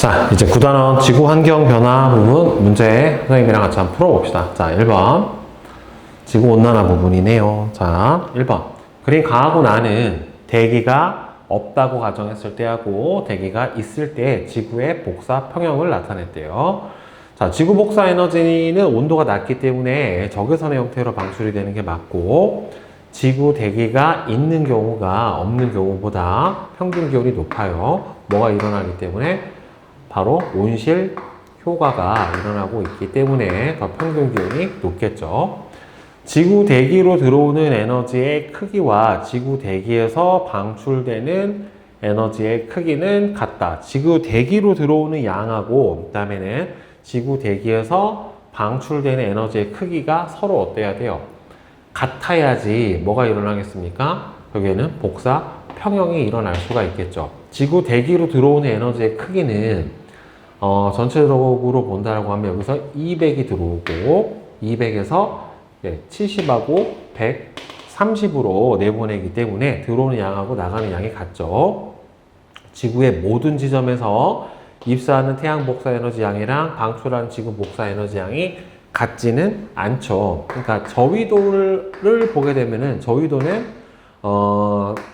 자, 이제 9단원 지구 환경 변화 부분 문제 선생님이랑 같이 한번 풀어봅시다. 자, 1번. 지구 온난화 부분이네요. 자, 1번. 그림 강하고 나는 대기가 없다고 가정했을 때하고 대기가 있을 때 지구의 복사 평형을 나타냈대요. 자, 지구 복사 에너지는 온도가 낮기 때문에 적외선의 형태로 방출이 되는 게 맞고, 지구 대기가 있는 경우가 없는 경우보다 평균 기온이 높아요. 뭐가 일어나기 때문에? 바로 온실 효과가 일어나고 있기 때문에 더 평균 기온이 높겠죠. 지구 대기로 들어오는 에너지의 크기와 지구 대기에서 방출되는 에너지의 크기는 같다. 지구 대기로 들어오는 양하고 그다음에는 지구 대기에서 방출되는 에너지의 크기가 서로 어때야 돼요? 같아야지 뭐가 일어나겠습니까? 여기에는 복사 평형이 일어날 수가 있겠죠. 지구 대기로 들어오는 에너지의 크기는 전체적으로 본다라고 하면 여기서 200이 들어오고 200에서 70하고 130으로 내보내기 때문에 들어오는 양하고 나가는 양이 같죠. 지구의 모든 지점에서 입사하는 태양 복사 에너지 양이랑 방출하는 지구 복사 에너지 양이 같지는 않죠. 그러니까 저위도를 보게 되면은 저위도는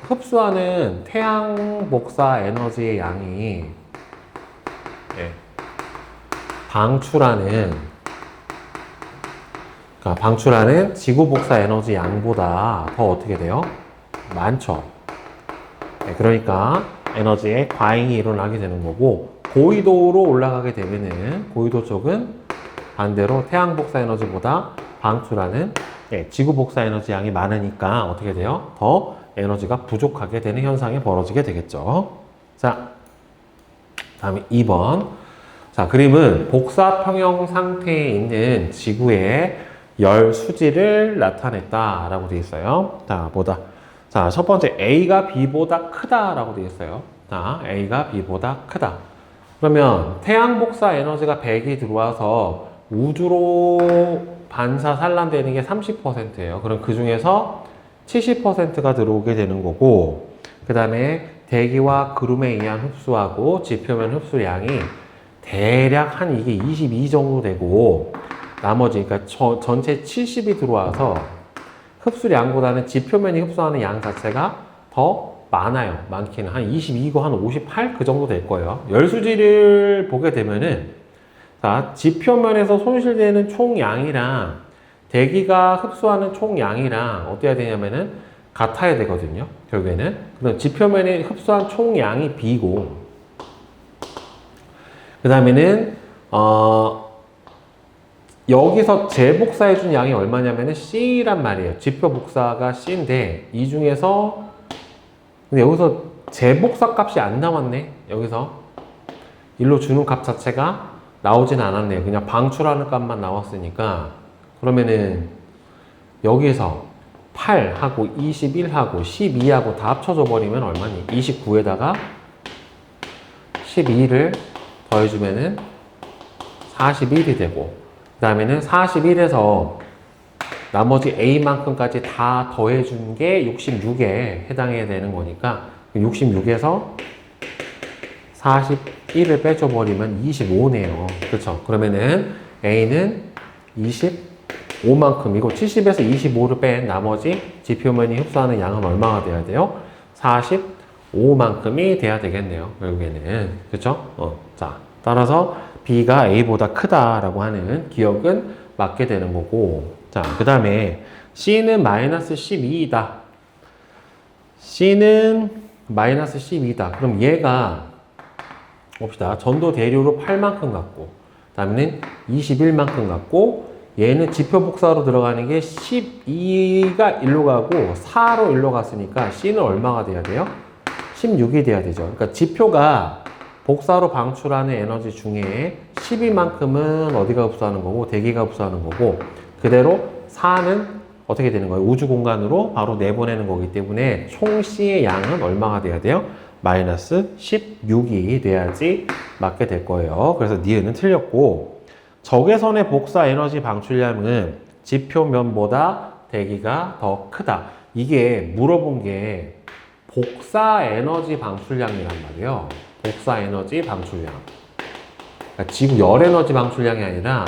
흡수하는 태양 복사 에너지의 양이 방출하는 지구 복사 에너지 양보다 더 어떻게 돼요? 많죠. 그러니까 에너지의 과잉이 일어나게 되는 거고, 고위도로 올라가게 되면은 고위도 쪽은 반대로 태양 복사 에너지보다 방출하는 지구 복사 에너지 양이 많으니까 어떻게 돼요? 더 에너지가 부족하게 되는 현상이 벌어지게 되겠죠. 자, 다음에 2번. 자, 그림은 복사 평형 상태에 있는 지구의 열 수지를 나타냈다라고 되어 있어요. 자, 자, 첫 번째 A가 B보다 크다라고 되어 있어요. 자, A가 B보다 크다. 그러면 태양 복사 에너지가 100이 들어와서 우주로 반사 산란되는 게 30%예요. 그럼 그 중에서 70%가 들어오게 되는 거고, 그 다음에 대기와 구름에 의한 흡수하고 지표면 흡수량이 대략 한 이게 22 정도 되고, 나머지 그러니까 전체 70이 들어와서 흡수량보다는 지표면이 흡수하는 양 자체가 더 많아요. 많기는 한 22고 한 58 그 정도 될 거예요. 열수지를 보게 되면은, 자, 지표면에서 손실되는 총 양이랑 대기가 흡수하는 총 양이랑 어때야 되냐면은 같아야 되거든요. 결국에는. 그럼 지표면에 흡수한 총 양이 B고, 그 다음에는 여기서 재복사해준 양이 얼마냐면은 C란 말이에요. 지표 복사가 C인데, 이 중에서, 근데 여기서 재복사 값이 안 나왔네. 여기서. 일로 주는 값 자체가 나오진 않았네요. 그냥 방출하는 값만 나왔으니까. 그러면은, 여기에서 8하고 21하고 12하고 다 합쳐져 버리면 얼마니? 29에다가 12를 더해주면은 41이 되고, 그 다음에는 41에서 나머지 A만큼까지 다 더해준 게 66에 해당해야 되는 거니까 66에서 41을 빼줘버리면 25네요. 그렇죠? 그러면은 A는 25만큼이고 70에서 25를 뺀 나머지 지표면이 흡수하는 양은 얼마가 돼야 돼요? 45만큼이 돼야 되겠네요. 결국에는. 그렇죠? 자, 따라서 B가 A보다 크다라고 하는 기억은 맞게 되는 거고, 자, 그 다음에 C는 마이너스 12이다. C는 마이너스 12이다. 그럼 얘가 봅시다. 전도 대류로 8만큼 갖고, 그 다음에는 21만큼 갖고, 얘는 지표 복사로 들어가는 게 12가 1로 가고 4로 1로 갔으니까 C는 얼마가 돼야 돼요? 16이 돼야 되죠. 그러니까 지표가 복사로 방출하는 에너지 중에 12만큼은 어디가 흡수하는 거고 대기가 흡수하는 거고, 그대로 4는 어떻게 되는 거예요? 우주 공간으로 바로 내보내는 거기 때문에 총 C의 양은 얼마가 돼야 돼요? 마이너스 16이 돼야지 맞게 될 거예요. 그래서 니은은 틀렸고, 적외선의 복사 에너지 방출량은 지표면보다 대기가 더 크다. 이게 물어본 게 복사 에너지 방출량이란 말이에요. 복사 에너지 방출량. 그러니까 지구 열 에너지 방출량이 아니라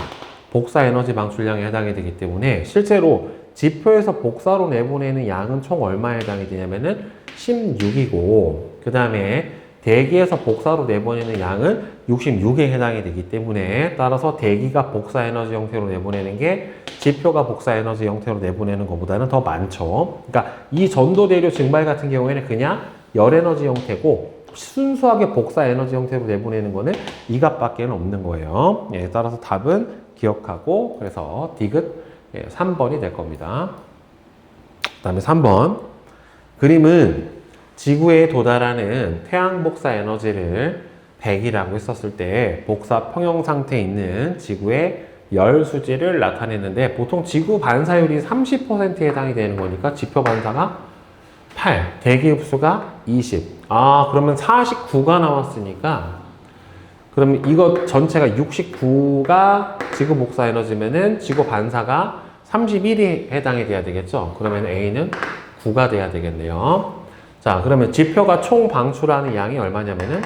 복사 에너지 방출량에 해당이 되기 때문에 실제로 지표에서 복사로 내보내는 양은 총 얼마에 해당이 되냐면은 16이고, 그 다음에 대기에서 복사로 내보내는 양은 66에 해당이 되기 때문에, 따라서 대기가 복사 에너지 형태로 내보내는 게 지표가 복사 에너지 형태로 내보내는 것보다는 더 많죠. 그러니까 이 전도대류 증발 같은 경우에는 그냥 열 에너지 형태고, 순수하게 복사 에너지 형태로 내보내는 거는 이 값밖에 없는 거예요. 예, 따라서 답은 기억하고, 그래서 디귿 3번이 될 겁니다. 그 다음에 3번. 그림은 지구에 도달하는 태양 복사 에너지를 100이라고 했었을 때 복사 평형 상태에 있는 지구의 열 수지를 나타냈는데, 보통 지구 반사율이 30%에 해당이 되는 거니까 지표 반사가 8, 대기 흡수가 20. 아, 그러면 49가 나왔으니까, 그러면 이거 전체가 69가 지구 복사 에너지면은 지구 반사가 31이 해당이 돼야 되겠죠? 그러면 A는 9가 돼야 되겠네요. 자, 그러면 지표가 총 방출하는 양이 얼마냐면은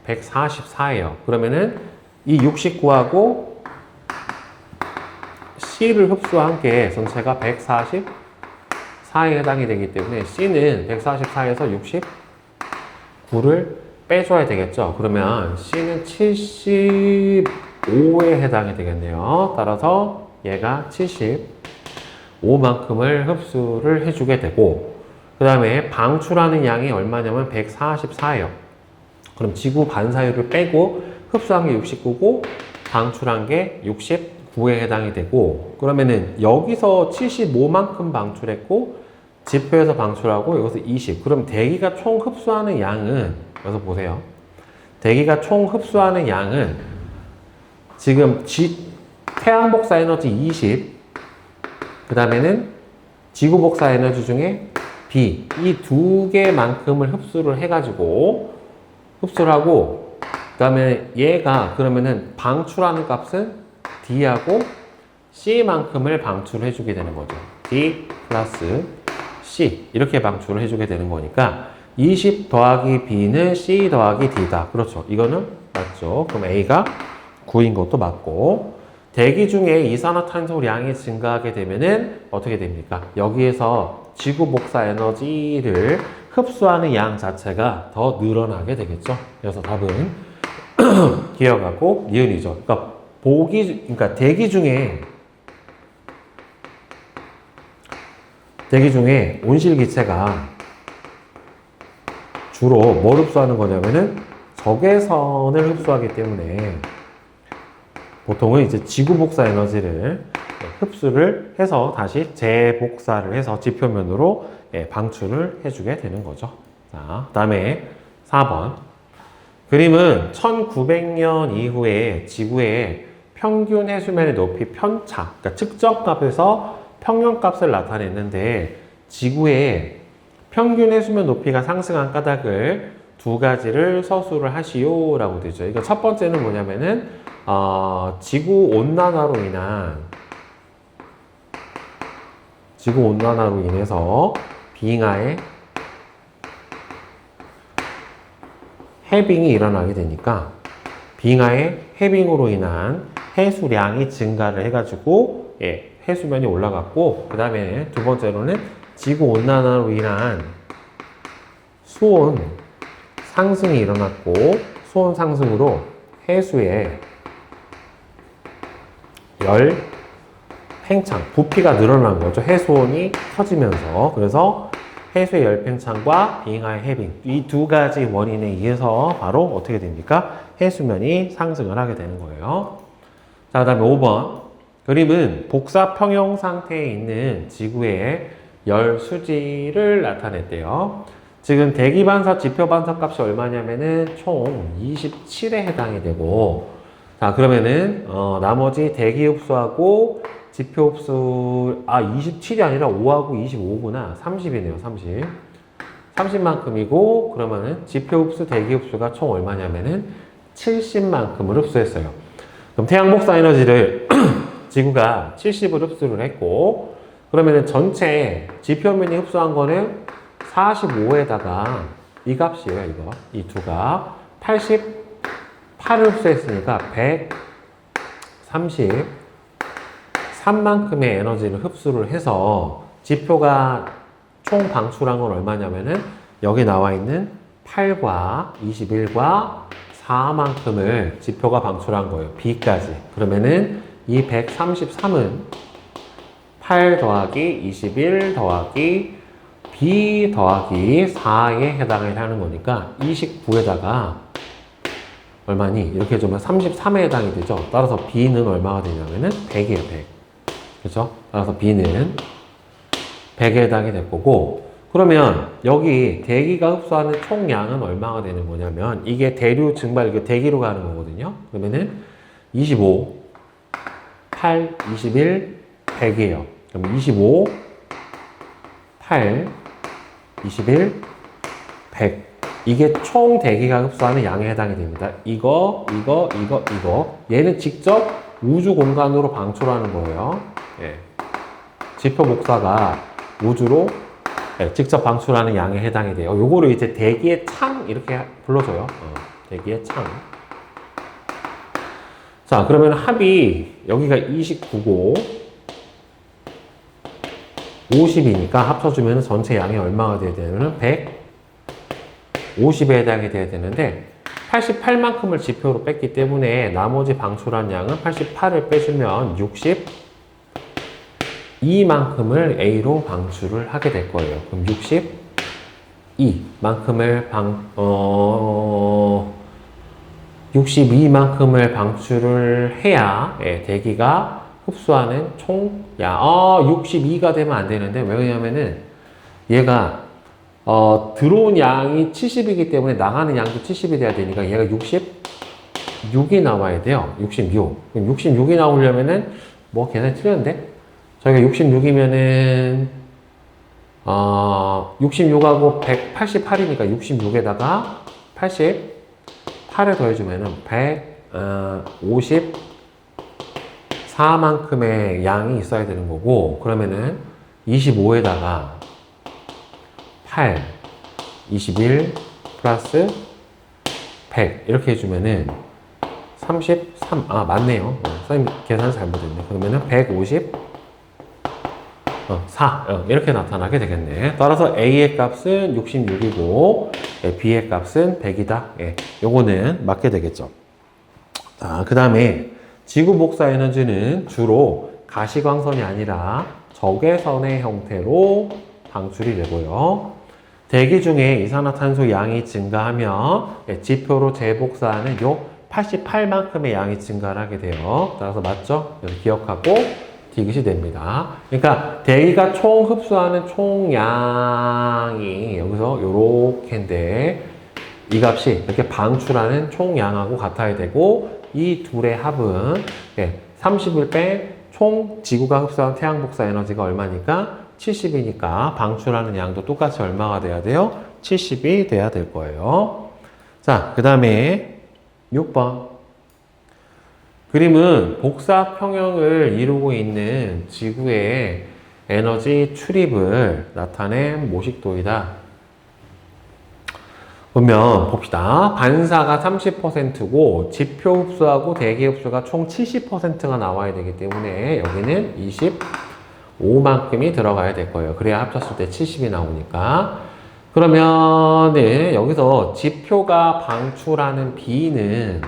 144예요. 그러면은 이 69하고 C를 흡수와 함께 전체가 144에 해당이 되기 때문에 C는 144에서 69를 빼줘야 되겠죠. 그러면 C는 75에 해당이 되겠네요. 따라서 얘가 75만큼을 흡수를 해주게 되고, 그 다음에 방출하는 양이 얼마냐면 144예요. 그럼 지구 반사율을 빼고 흡수한 게 69고 방출한 게 69에 해당이 되고, 그러면은 여기서 75만큼 방출했고 지표에서 방출하고 여기서 20. 그럼 대기가 총 흡수하는 양은, 여기서 보세요. 대기가 총 흡수하는 양은 지금 태양 복사 에너지 20, 그 다음에는 지구 복사 에너지 중에 B, 이 두 개만큼을 흡수를 해가지고 흡수를 하고, 그 다음에 얘가 그러면은 방출하는 값은 D하고 C만큼을 방출을 해주게 되는 거죠. D 플러스 C 이렇게 방출을 해주게 되는 거니까 20 더하기 B는 C 더하기 D다. 그렇죠. 이거는 맞죠. 그럼 A가 9인 것도 맞고, 대기 중에 이산화탄소량이 증가하게 되면은 어떻게 됩니까? 여기에서 지구 복사 에너지를 흡수하는 양 자체가 더 늘어나게 되겠죠. 그래서 답은 기억하고 니은이죠. 그러니까 대기 중에 온실기체가 주로 뭘 흡수하는 거냐면은 적외선을 흡수하기 때문에 보통은 이제 지구 복사 에너지를 흡수를 해서 다시 재복사를 해서 지표면으로 방출을 해주게 되는 거죠. 자, 그 다음에 4번. 그림은 1900년 이후에 지구의 평균 해수면의 높이 편차, 그러니까 측정값에서 평형값을 나타냈는데, 지구의 평균 해수면 높이가 상승한 까닭을 두 가지를 서술을 하시오 라고 되죠. 이거 첫 번째는 뭐냐면은 지구 온난화로 인해서 빙하에 해빙이 일어나게 되니까 빙하의 해빙으로 인한 해수량이 증가를 해가지고 해수면이 올라갔고, 그 다음에 두 번째로는 지구 온난화로 인한 수온 상승이 일어났고, 수온 상승으로 해수의 열 팽창, 부피가 늘어난 거죠. 해수온이 커지면서. 그래서 해수의 열 팽창과 빙하의 해빙, 이 두 가지 원인에 의해서 바로 어떻게 됩니까? 해수면이 상승을 하게 되는 거예요. 자, 그 다음에 5번. 그림은 복사 평형 상태에 있는 지구의 열 수지를 나타냈대요. 지금 대기 반사, 지표 반사 값이 얼마냐면은 총 27에 해당이 되고, 자, 그러면은 나머지 대기 흡수하고 지표 흡수, 27이 아니라 5하고 25구나. 30이네요, 30. 30만큼이고, 그러면은 지표 흡수, 대기 흡수가 총 얼마냐면은 70만큼을 흡수했어요. 그럼 태양 복사 에너지를 지구가 70을 흡수를 했고, 그러면은 전체 지표면이 흡수한 거는 45에다가 이 값이에요, 이거. 이 두 값. 8을 흡수했으니까 133만큼의 에너지를 흡수를 해서 지표가 총 방출한 건 얼마냐면은 여기 나와 있는 8과 21과 4만큼을 지표가 방출한 거예요. B까지. 그러면은 이 133은 8 더하기 21 더하기 B 더하기 4에 해당을 하는 거니까 29에다가 얼마니? 이렇게 해주면 33에 해당이 되죠. 따라서 B는 얼마가 되냐면은 100이에요, 100. 그렇죠? 따라서 B는 100에 해당이 될 거고, 그러면 여기 대기가 흡수하는 총량은 얼마가 되는 거냐면 이게 대류 증발, 이게 대기로 가는 거거든요. 그러면은 25, 8, 21, 100이에요. 그럼 25, 8, 21, 100. 이게 총 대기가 흡수하는 양에 해당이 됩니다. 이거. 얘는 직접 우주 공간으로 방출하는 거예요. 예. 지표 복사가 우주로 직접 방출하는 양에 해당이 돼요. 요거를 이제 대기의 창 이렇게 불러줘요. 대기의 창. 자, 그러면 합이 여기가 29고 50이니까 합쳐주면 전체 양이 얼마가 돼야 되냐면 150에 해당이 돼야 되는데 88만큼을 지표로 뺐기 때문에 나머지 방출한 양은 88을 빼주면 62만큼을 A로 방출을 하게 될 거예요. 그럼 62만큼을 방출을 해야 대기가 흡수하는 총량. 62가 되면 안 되는데, 왜냐면은 얘가 들어온 양이 70이기 때문에 나가는 양도 70이 돼야 되니까 얘가 66이 나와야 돼요. 66. 그럼 66이 나오려면은 뭐 계산이 틀렸는데? 저희가 66이면은 66하고 188이니까 66에다가 88을 더해주면은 154만큼의 양이 있어야 되는 거고, 그러면은 25에다가 8, 21 플러스 100 이렇게 해주면은 33, 맞네요. 선생님 계산 잘못했네. 그러면은 154 이렇게 나타나게 되겠네. 따라서 A의 값은 66이고 B의 값은 100이다. 요거는 맞게 되겠죠. 자, 그 다음에 지구 복사 에너지는 주로 가시광선이 아니라 적외선의 형태로 방출이 되고요. 대기 중에 이산화탄소 양이 증가하면 지표로 재복사하는 요 88만큼의 양이 증가를 하게 돼요. 따라서 맞죠? 그래서 기억하고 디귿이 됩니다. 그러니까 대기가 총 흡수하는 총량이 여기서 요렇게인데 이 값이 이렇게 방출하는 총량하고 같아야 되고, 이 둘의 합은 30을 뺀 총 지구가 흡수한 태양 복사 에너지가 얼마니까 70이니까 방출하는 양도 똑같이 얼마가 돼야 돼요? 70이 돼야 될 거예요. 자, 그 다음에 6번. 그림은 복사 평형을 이루고 있는 지구의 에너지 출입을 나타낸 모식도이다. 보면 봅시다. 반사가 30%고 지표 흡수하고 대기 흡수가 총 70%가 나와야 되기 때문에 여기는 25만큼이 들어가야 될 거예요. 그래야 합쳤을 때 70이 나오니까. 그러면 여기서 지표가 방출하는 B는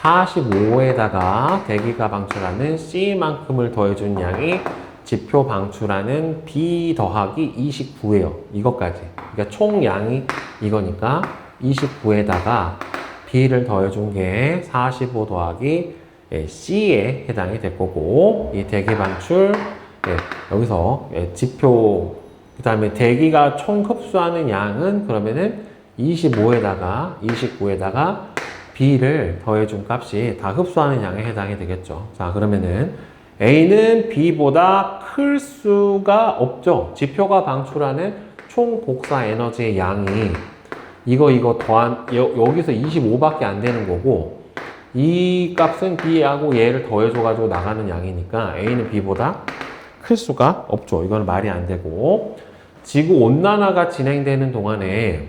45에다가 대기가 방출하는 C만큼을 더해준 양이 지표 방출하는 B 더하기 29예요. 이것까지. 그러니까 총 양이 이거니까 29에다가 B를 더해준 게 45 더하기 C에 해당이 될 거고, 이 대기 방출, 여기서 지표, 그 다음에 대기가 총 흡수하는 양은 그러면은 29에다가 B를 더해준 값이 다 흡수하는 양에 해당이 되겠죠. 자, 그러면은 A는 B보다 클 수가 없죠. 지표가 방출하는 총 복사 에너지의 양이 이거 더한 여기서 25밖에 안 되는 거고, 이 값은 B하고 얘를 더해줘가지고 나가는 양이니까 A는 B보다 클 수가 없죠. 이건 말이 안 되고, 지구 온난화가 진행되는 동안에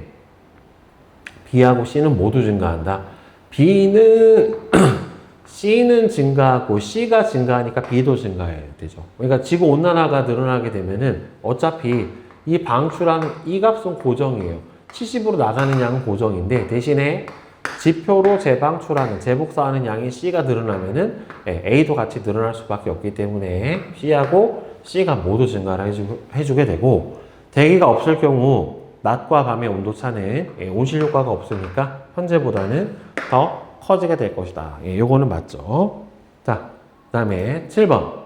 B하고 C는 모두 증가한다. B는 C는 증가하고 C가 증가하니까 B도 증가해야 되죠. 그러니까 지구온난화가 늘어나게 되면은 어차피 이 방출하는 이 값은 고정이에요. 70으로 나가는 양은 고정인데 대신에 지표로 재방출하는, 재복사하는 양이 C가 늘어나면은 A도 같이 늘어날 수밖에 없기 때문에 C하고 C가 모두 증가를 해주게 되고, 대기가 없을 경우 낮과 밤의 온도차는 온실 효과가 없으니까 현재보다는 더 커지게 될 것이다. 요거는 맞죠. 자, 그 다음에 7번.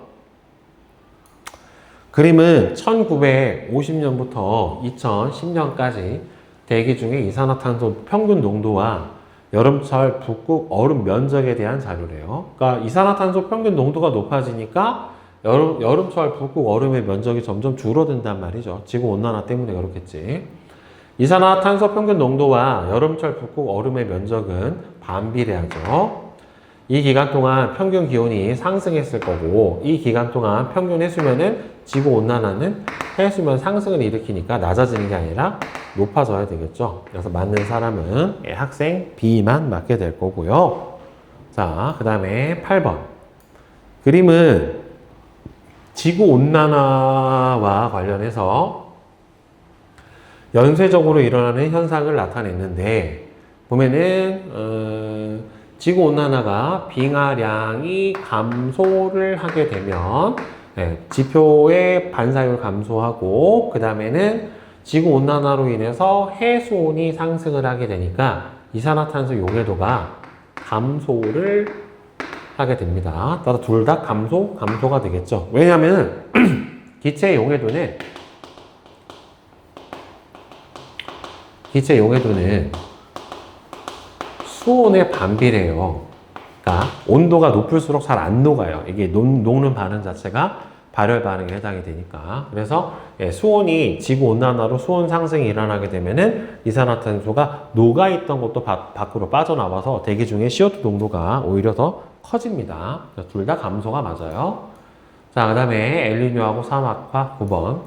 그림은 1950년부터 2010년까지 대기 중에 이산화탄소 평균 농도와 여름철 북극 얼음 면적에 대한 자료래요. 그러니까 이산화탄소 평균 농도가 높아지니까 여름철 북극 얼음의 면적이 점점 줄어든단 말이죠. 지구온난화 때문에 그렇겠지. 이산화탄소 평균 농도와 여름철 북극 얼음의 면적은 반비례하죠. 이 기간 동안 평균 기온이 상승했을 거고, 이 기간 동안 평균 해수면은 지구온난화는 해수면 상승을 일으키니까 낮아지는 게 아니라 높아져야 되겠죠. 그래서 맞는 사람은 학생 B만 맞게 될 거고요. 자, 그 다음에 8번. 그림은 지구온난화와 관련해서 연쇄적으로 일어나는 현상을 나타냈는데, 보면은 지구온난화가 빙하량이 감소를 하게 되면 지표의 반사율 감소하고, 그 다음에는 지구온난화로 인해서 해수온이 상승을 하게 되니까 이산화탄소 용해도가 감소를 하게 됩니다. 따라 둘 다 감소가 되겠죠. 왜냐하면 기체 용해도는 수온에 반비례해요. 그러니까 온도가 높을수록 잘 안 녹아요. 이게 녹는 반응 자체가 발열 반응에 해당이 되니까. 그래서 수온이 지구온난화로 수온 상승이 일어나게 되면은 이산화탄소가 녹아있던 것도 밖으로 빠져나와서 대기 중에 CO2 농도가 오히려 더 커집니다. 둘 다 감소가 맞아요. 자, 그 다음에 엘니뇨하고 사막화 9번.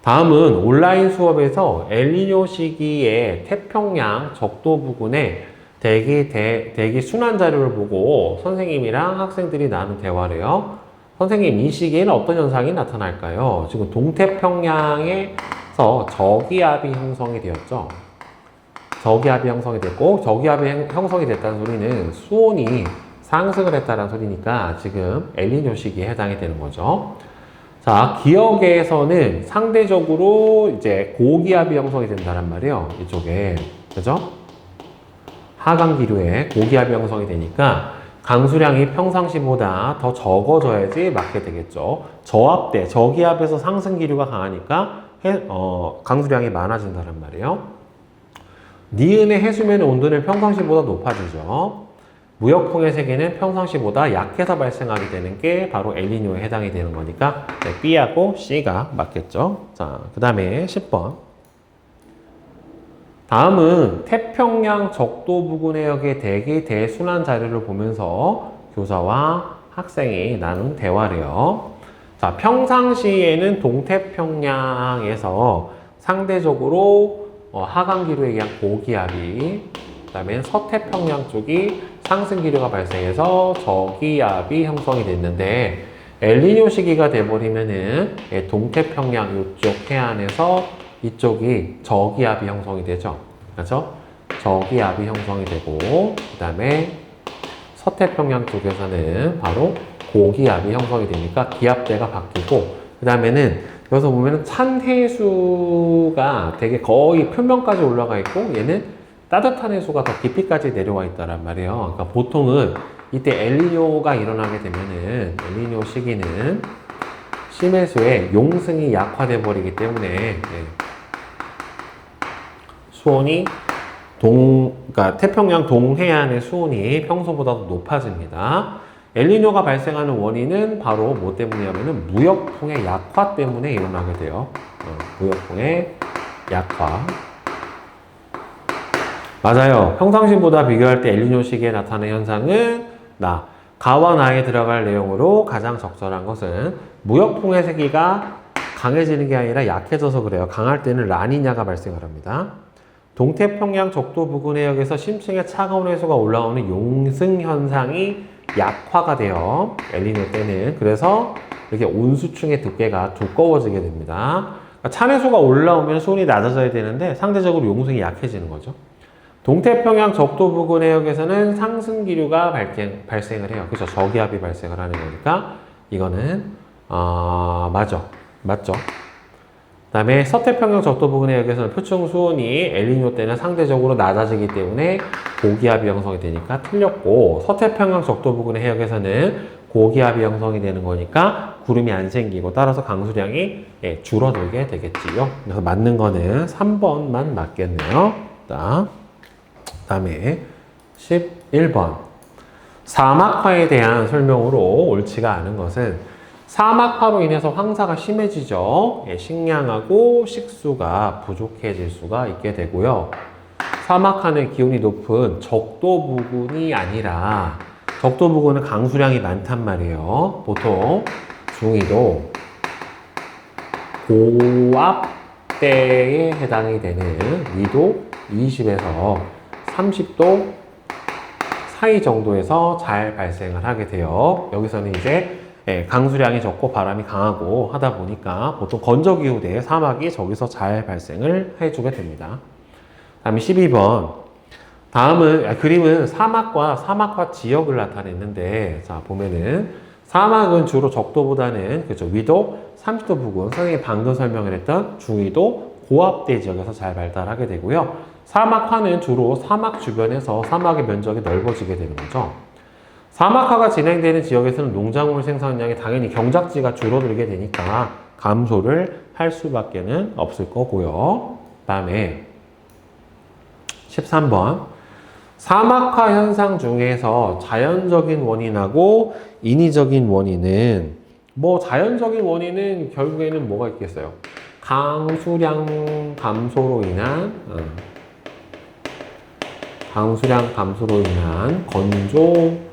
다음은 온라인 수업에서 엘니뇨 시기에 태평양 적도 부근에 대기 순환 자료를 보고 선생님이랑 학생들이 나눈 대화래요. 선생님, 이 시기에는 어떤 현상이 나타날까요? 지금 동태평양에서 저기압이 형성이 되었죠. 저기압이 형성이 됐고, 저기압이 형성이 됐다는 소리는 수온이 상승을 했다는 소리니까 지금 엘니뇨 시기에 해당이 되는 거죠. 자, 기역에서는 상대적으로 이제 고기압이 형성이 된다는 말이에요. 이쪽에. 그죠? 하강 기류에 고기압이 형성이 되니까 강수량이 평상시보다 더 적어져야지 맞게 되겠죠. 저압대, 저기압에서 상승 기류가 강하니까 강수량이 많아진다는 말이에요. 니은의 해수면 온도는 평상시보다 높아지죠. 무역풍의 세계는 평상시보다 약해서 발생하게 되는 게 바로 엘니뇨에 해당이 되는 거니까 B하고 C가 맞겠죠. 자, 그 다음에 10번. 다음은 태평양 적도 부근 해역의 대기 대순환 자료를 보면서 교사와 학생이 나눈 대화래요. 자, 평상시에는 동태평양에서 상대적으로 하강 기류에 의한 고기압이, 그 다음에 서태평양 쪽이 상승 기류가 발생해서 저기압이 형성이 됐는데, 엘니뇨 시기가 돼버리면은 동태평양 이쪽 해안에서 이쪽이 저기압이 형성이 되죠. 그렇죠? 저기압이 형성이 되고, 그 다음에 서태평양 쪽에서는 바로 고기압이 형성이 되니까 기압대가 바뀌고, 그 다음에는 여기서 보면은 찬 해수가 되게 거의 표면까지 올라가 있고, 얘는 따뜻한 해수가 더 깊이까지 내려와 있다란 말이에요. 그러니까 보통은 이때 엘니뇨가 일어나게 되면은, 엘니뇨 시기는 심해수의 용승이 약화돼 버리기 때문에 수온이 그러니까 태평양 동해안의 수온이 평소보다 더 높아집니다. 엘니뇨가 발생하는 원인은 바로 뭐 때문이냐면은 무역풍의 약화 때문에 일어나게 돼요. 무역풍의 약화. 맞아요. 평상시보다 비교할 때 엘니뇨 시기에 나타나는 현상은 가와 나에 들어갈 내용으로 가장 적절한 것은 무역풍의 세기가 강해지는 게 아니라 약해져서 그래요. 강할 때는 라니냐가 발생을 합니다. 동태평양 적도 부근 해역에서 심층의 차가운 해수가 올라오는 용승 현상이 약화가 돼요. 엘니뇨 때는. 그래서 이렇게 온수층의 두께가 두꺼워지게 됩니다. 그러니까 찬해수가 올라오면 수온이 낮아져야 되는데 상대적으로 용승이 약해지는 거죠. 동태평양 적도 부근 해역에서는 상승 기류가 발생을 해요. 그죠? 저기압이 발생을 하는 거니까 이거는 맞죠. 그다음에 서태평양 적도 부근 해역에서는 표층 수온이 엘니뇨 때는 상대적으로 낮아지기 때문에 고기압이 형성이 되니까 틀렸고, 서태평양 적도 부근 해역에서는 고기압이 형성이 되는 거니까 구름이 안 생기고 따라서 강수량이 줄어들게 되겠지요. 그래서 맞는 거는 3번만 맞겠네요. 그다음에 11번. 사막화에 대한 설명으로 옳지가 않은 것은 사막화로 인해서 황사가 심해지죠. 식량하고 식수가 부족해질 수가 있게 되고요. 사막화는 기온이 높은 적도 부근이 아니라, 적도 부근은 강수량이 많단 말이에요. 보통 중위도 고압대에 해당이 되는 위도 20에서 30도 사이 정도에서 잘 발생을 하게 돼요. 여기서는 이제 강수량이 적고 바람이 강하고 하다 보니까 보통 건조기후대 사막이 저기서 잘 발생을 해주게 됩니다. 다음에 12번. 그림은 사막과 사막화 지역을 나타냈는데, 자, 보면은 사막은 주로 적도보다는, 그죠, 위도 30도 부근, 선생님이 방금 설명을 했던 중위도 고압대 지역에서 잘 발달하게 되고요. 사막화는 주로 사막 주변에서 사막의 면적이 넓어지게 되는 거죠. 사막화가 진행되는 지역에서는 농작물 생산량이 당연히 경작지가 줄어들게 되니까 감소를 할 수밖에 없을 거고요. 다음에 13번. 사막화 현상 중에서 자연적인 원인하고 인위적인 원인은, 자연적인 원인은 결국에는 뭐가 있겠어요? 강수량 감소로 인한 건조,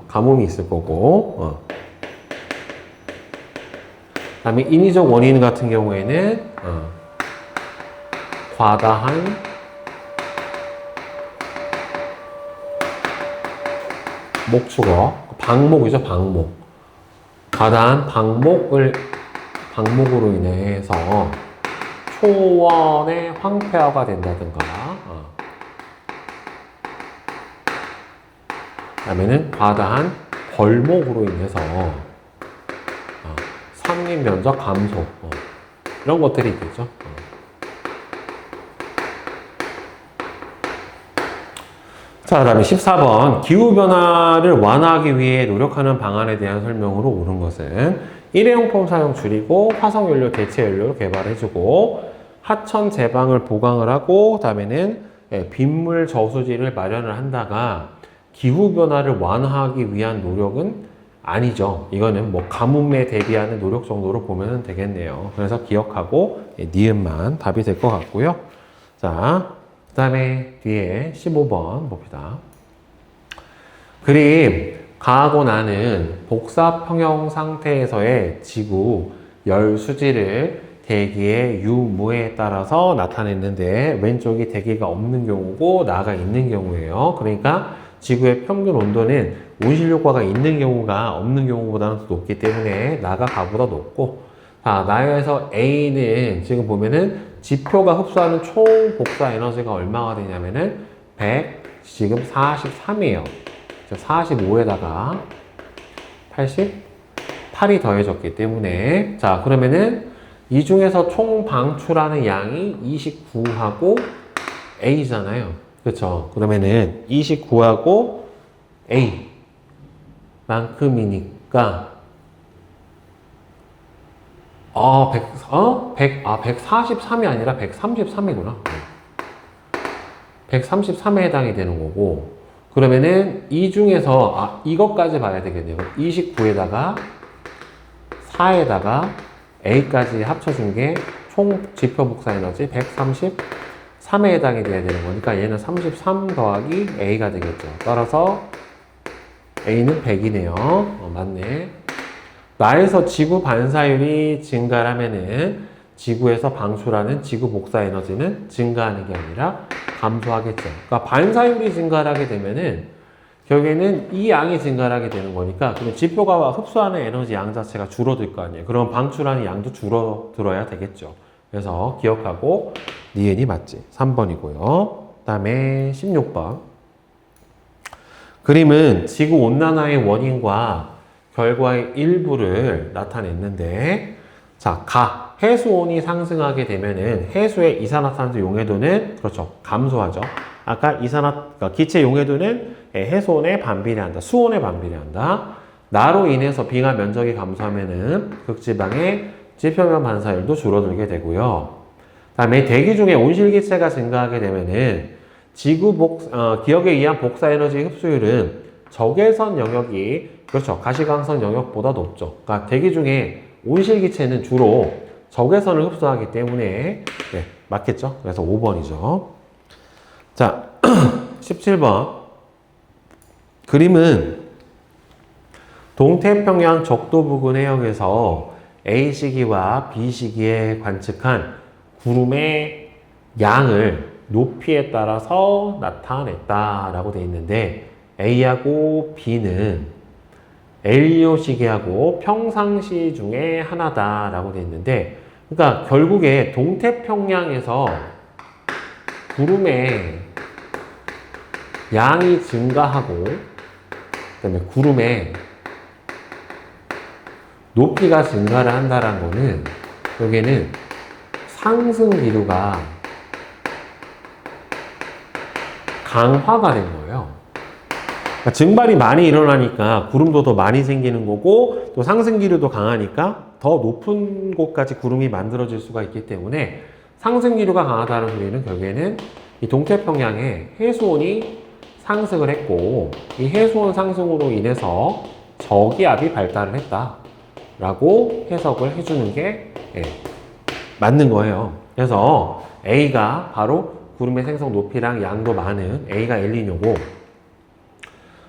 가뭄이 있을 거고, 그 다음에 인위적 원인 같은 경우에는 과다한 목축어, 방목이죠, 방목. 과다한 방목으로 인해서 초원의 황폐화가 된다든가, 그다음에는 과다한 벌목으로 인해서 산림 면적 감소, 이런 것들이 있겠죠. 자, 그 다음에 14번. 기후변화를 완화하기 위해 노력하는 방안에 대한 설명으로 옳은 것은 일회용품 사용 줄이고 화석연료 대체 연료를 개발해주고 하천 제방을 보강을 하고, 그 다음에는 빗물 저수지를 마련을 한다가 기후변화를 완화하기 위한 노력은 아니죠. 이거는 가뭄에 대비하는 노력 정도로 보면 되겠네요. 그래서 기억하고 니은만 답이 될 것 같고요. 자, 그 다음에 뒤에 15번 봅시다. 그림 가하고 나는 복사평형 상태에서의 지구 열 수지를 대기의 유무에 따라서 나타냈는데, 왼쪽이 대기가 없는 경우고 나가 있는 경우예요. 그러니까 지구의 평균 온도는 온실효과가 있는 경우가 없는 경우보다는 더 높기 때문에 나가 가보다 높고, 나에서 A는 지금 보면은 지표가 흡수하는 총 복사 에너지가 얼마가 되냐면은 100, 지금 43이에요. 45에다가 88이 더해졌기 때문에, 자, 그러면은 이 중에서 총 방출하는 양이 29하고 A잖아요. 그렇죠? 그러면은 29하고 A 만큼이니까 143이 아니라 133이구나. 133에 해당이 되는 거고, 그러면은 이 중에서 이것까지 봐야 되겠네요. 29에다가 4에다가 A까지 합쳐준 게 총 지표 복사 에너지 133에 해당이 돼야 되는 거니까 얘는 33 더하기 A가 되겠죠. 따라서 A는 100이네요. 맞네. 나에서 지구 반사율이 증가하면은 지구에서 방출하는 지구 복사 에너지는 증가하는 게 아니라 감소하겠죠. 그러니까 반사율이 증가하게 되면은 결국에는 이 양이 증가하게 되는 거니까 그럼 지표가 흡수하는 에너지 양 자체가 줄어들 거 아니에요. 그럼 방출하는 양도 줄어들어야 되겠죠. 그래서 기억하고 니은이 맞지. 3번이고요. 그 다음에 16번. 그림은 지구온난화의 원인과 결과의 일부를 나타냈는데, 자, 해수온이 상승하게 되면은 해수의 이산화탄소 용해도는, 그렇죠, 감소하죠. 아까 그러니까 기체 용해도는 해수온에 반비례한다. 수온에 반비례한다. 나로 인해서 빙하 면적이 감소하면은 극지방의 지표면 반사율도 줄어들게 되고요. 다음에 대기 중에 온실기체가 증가하게 되면은 기억에 의한 복사에너지 흡수율은 적외선 영역이, 그렇죠, 가시광선 영역보다 높죠. 그러니까 대기 중에 온실기체는 주로 적외선을 흡수하기 때문에 네, 맞겠죠. 그래서 5번이죠. 자, 17번. 그림은 동태평양 적도 부근 해역에서 A시기와 B시기에 관측한 구름의 양을 높이에 따라서 나타냈다라고 되어 있는데, A하고 B는 엘니뇨 시기하고 평상시 중에 하나다라고 되어 있는데, 그러니까 결국에 동태평양에서 구름의 양이 증가하고 그다음에 구름의 높이가 증가를 한다는 거는 여기에는 상승 기류가 강화가 된 거예요. 그러니까 증발이 많이 일어나니까 구름도 더 많이 생기는 거고, 또 상승 기류도 강하니까 더 높은 곳까지 구름이 만들어질 수가 있기 때문에 상승 기류가 강하다는 소리는 결국에는 이 동태평양의 해수온이 상승을 했고, 이 해수온 상승으로 인해서 저기압이 발달을 했다라고 해석을 해주는 게 맞는 거예요. 그래서 A가 바로 구름의 생성 높이랑 양도 많은 A가 엘니뇨고,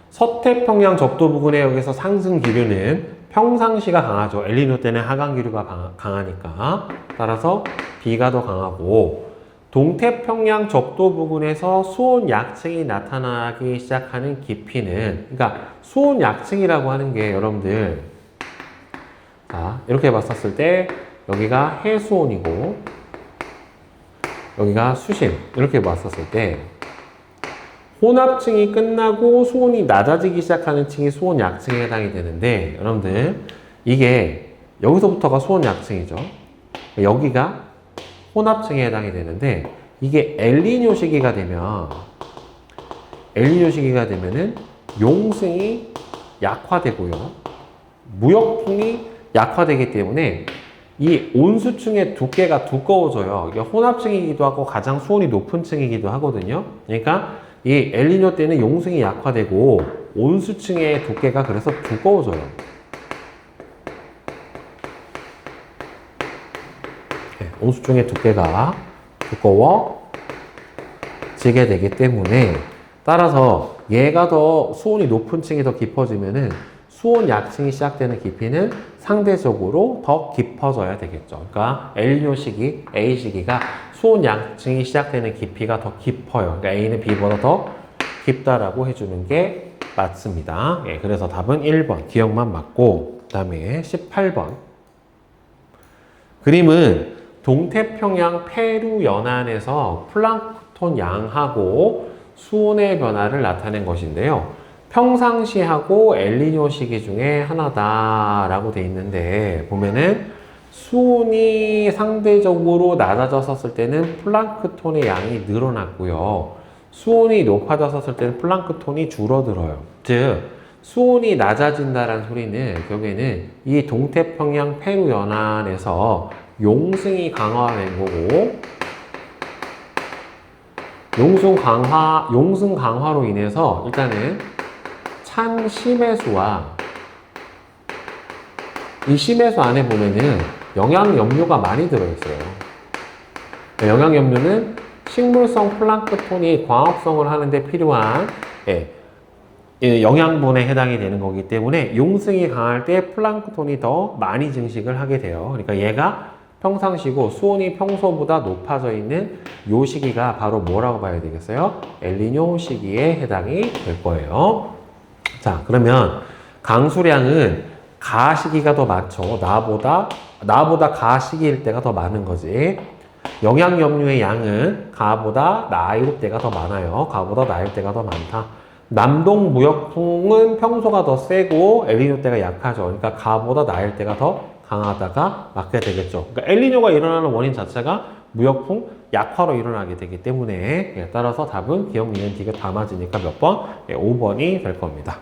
서태평양 적도 부근 해역에서 상승 기류는 평상시가 강하죠. 엘니뇨 때는 하강 기류가 강하니까. 따라서 B가 더 강하고, 동태평양 적도 부근에서 수온 약층이 나타나기 시작하는 깊이는, 그러니까 수온 약층이라고 하는 게 여러분들, 자, 이렇게 봤었을 때 여기가 해수온이고 여기가 수심, 이렇게 봤었을 때 혼합층이 끝나고 수온이 낮아지기 시작하는 층이 수온 약층에 해당이 되는데, 여러분들 이게 여기서부터가 수온 약층이죠. 여기가 혼합층에 해당이 되는데, 이게 엘니뇨 시기가 되면은 용승이 약화되고요, 무역풍이 약화되기 때문에 이 온수층의 두께가 두꺼워져요. 이게 혼합층이기도 하고 가장 수온이 높은 층이기도 하거든요. 그러니까 이 엘니뇨 때는 용승이 약화되고 온수층의 두께가 그래서 두꺼워져요. 온수층의 두께가 두꺼워지게 되기 때문에, 따라서 얘가 더 수온이 높은 층이 더 깊어지면은 수온 약층이 시작되는 깊이는 상대적으로 더 깊어져야 되겠죠. 그러니까 엘니뇨 시기, A 시기가 수온 약층이 시작되는 깊이가 더 깊어요. 그러니까 A는 B보다 더 깊다라고 해주는 게 맞습니다. 예, 그래서 답은 1번, 기억만 맞고, 그 다음에 18번. 그림은 동태평양 페루 연안에서 플랑크톤 양하고 수온의 변화를 나타낸 것인데요. 평상시하고 엘니뇨 시기 중에 하나다라고 돼 있는데, 보면은 수온이 상대적으로 낮아졌을 때는 플랑크톤의 양이 늘어났고요, 수온이 높아졌을 때는 플랑크톤이 줄어들어요. 즉 수온이 낮아진다는 소리는 결국에는 이 동태평양 페루 연안에서 용승이 강화된 거고, 용승 강화로 인해서 일단은 찬 심해수와 이 심해수 안에 보면은 영양염료가 많이 들어있어요. 영양염료는 식물성 플랑크톤이 광합성을 하는데 필요한 영양분에 해당이 되는 거기 때문에 용승이 강할 때 플랑크톤이 더 많이 증식을 하게 돼요. 그러니까 얘가 평상시고 수온이 평소보다 높아져 있는 요 시기가 바로 뭐라고 봐야 되겠어요? 엘니뇨 시기에 해당이 될 거예요. 자, 그러면 강수량은 가을 시기가 더 많죠. 나보다 가을 시기일 때가 더 많은 거지. 영양염류의 양은 가보다 나일 때가 더 많아요. 가보다 나일 때가 더 많다. 남동 무역풍은 평소가 더 세고 엘니뇨 때가 약하죠. 그러니까 가보다 나일 때가 더 강하다가 맞게 되겠죠. 그러니까 엘니뇨가 일어나는 원인 자체가 무역풍 약화로 일어나게 되기 때문에 따라서 답은 기억, 니은, 디귿 다 맞으니까 몇 번? 5번이 될 겁니다.